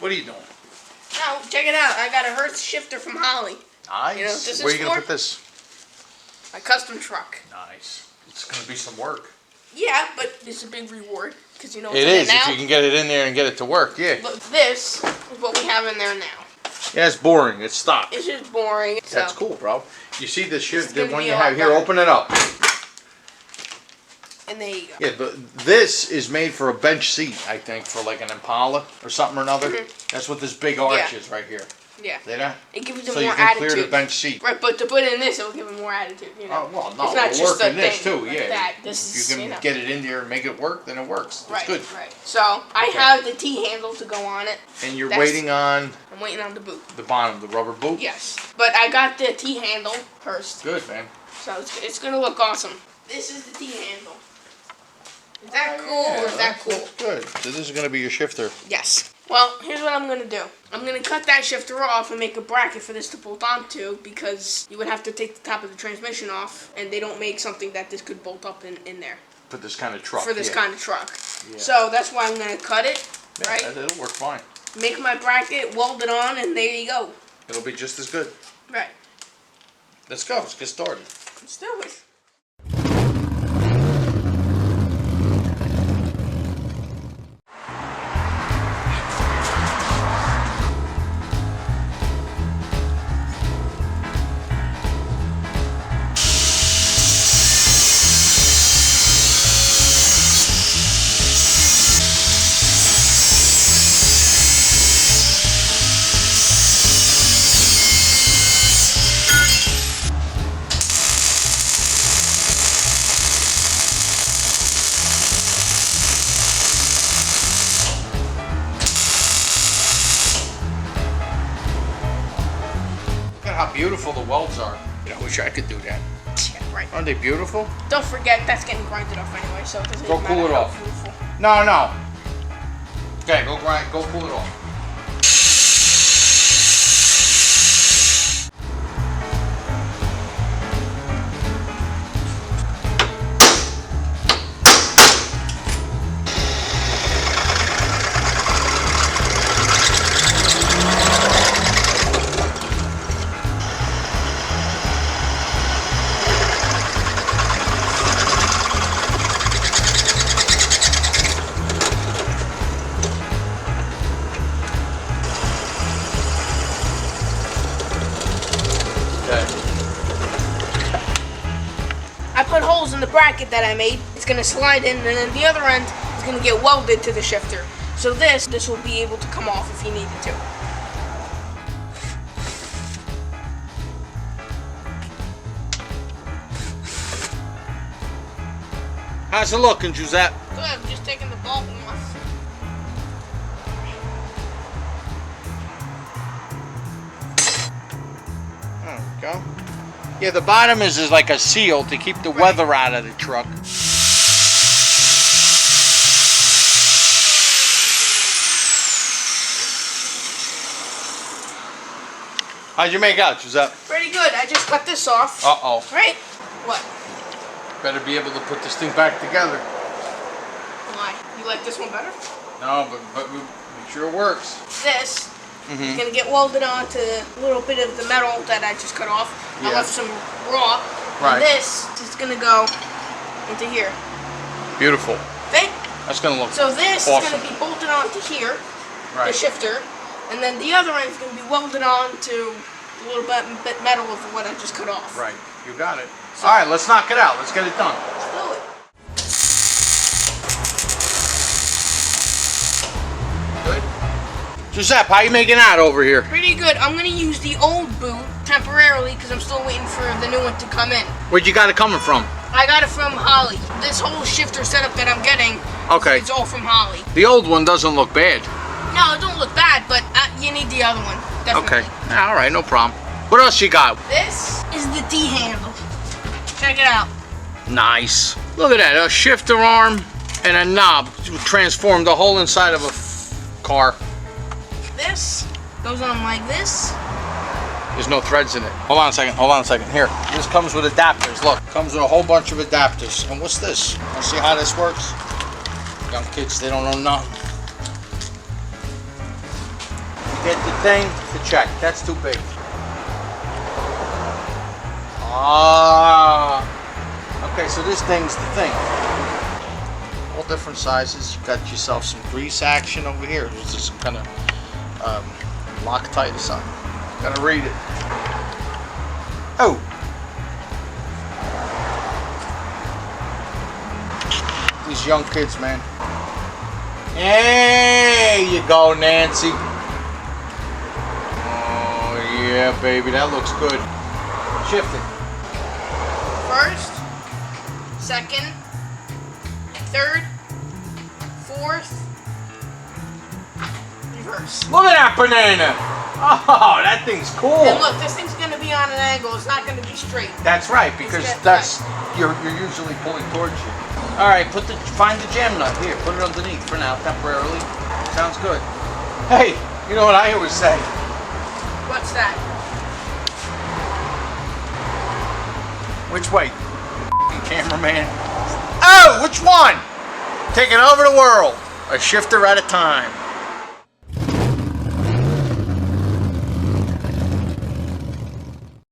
What are you doing? Now, check it out. I got a Hertz shifter from Holly. Nice. You know what this Where is are you going to for? put this? My custom truck. Nice. It's going to be some work. Yeah, but it's a big reward because you know what's It in is, it now. if you can get it in there and get it to work, yeah. But this is what we have in there now. Yeah, it's boring. It's stock. It's just boring. That's so. cool, bro. You see the shift, the gonna one be you a have lot here, better. open it up. And there you go. Yeah, but this is made for a bench seat, I think, for like an Impala or something or another. That's what this big arch is right here. Yeah. See that? It gives it So more you can attitude. clear the bench seat. Right, but to put it in this, it will give it more attitude. You know. Oh, well, no, it's not it'll just work a in this thing too, like yeah. that. This If is, you can you know. get it in there and make it work, then it works. It's Right, good. right. So I have the T-handle to go on it. And you're waiting on I'm waiting on the boot. the bottom, the rubber boot? Yes, but I got the T-handle first. Good, man. So it's gonna look awesome. This is the T-handle. Is that cool or is that cool? Good. So this is going to be your shifter. Yes. Well, here's what I'm gonna do. I'm gonna cut that shifter off and make a bracket for this to bolt onto because you would have to take the top of the transmission off, and they don't make something that this could bolt up in there. For this kind of truck. For this kind of truck. Yeah. So that's why I'm gonna cut it, Yeah, right? it'll work fine. Make my bracket, weld it on, and there you go. It'll be just as good. Right. Let's go. Let's get started. Let's do it. Look at how beautiful the welds are. I wish I could do that. Yeah, right. Aren't they beautiful? Don't forget, that's getting grinded off anyway, so it doesn't Go matter cool it how off. beautiful. No, no. Okay, go grind. Go pull it off. I put holes in the bracket that I made. It's gonna slide in, and then the other end is gonna get welded to the shifter. So this will be able to come off if you needed to. How's it looking, Giuseppe? Good, I'm just taking the bulb off. There we go. Yeah, the bottom is like a seal to keep the weather out of the truck. How'd you make out, Giuseppe? Pretty good. I just cut this off. Uh-oh. Right? What? Better be able to put this thing back together. Why? You like this one better? No, but we make sure it works. This is gonna get welded onto a little bit of the metal that I just cut off. I Yeah. left some raw. Right. And this is gonna go into here. Beautiful. Okay? That's gonna look So this awesome. is gonna be bolted onto here, the Right. shifter, and then the other end is gonna be welded onto a little bit metal of what I just cut off. Right. You got it. All right, let's knock it out. Let's get it done. Let's do it. Good. Giuseppe, how you making out over here? Pretty good. I'm gonna use the old boot temporarily because I'm still waiting for the new one to come in. Where'd you got it coming from? I got it from Holly. This whole shifter setup that I'm getting, Okay. it's all from Holly. The old one doesn't look bad. No, it don't look bad, but you need the other one. Definitely. Okay. All right, no problem. What else you got? This is the T-handle. Check it out. Nice. Look at that, a shifter arm and a knob to transform the whole inside of a car. This goes on like this. There's no threads in it. Hold on a second, Here, this comes with adapters. Look, comes with a whole bunch of adapters. And what's this? Want to see how this works? Young kids, they don't know nothing. get the thing to check. That's too big. Ah. Okay, so this thing's the thing. All different sizes. You got yourself some grease action over here. There's just some kind of Loctite or something. Gotta read it. Oh. These young kids, man. There you go, Nancy. Oh, yeah, baby. That looks good. Shift it. First, second, third, fourth, reverse. Look at that banana. Oh, that thing's cool. And look, this thing's gonna be on an angle. It's not gonna be straight. That's right, because that's you're usually pulling towards you. All right, find the jam nut here. Put it underneath for now, temporarily. Sounds good. Hey, you know what I always say? What's that? Which way? Cameraman. Oh, which one? Taking over the world. A shifter at a time.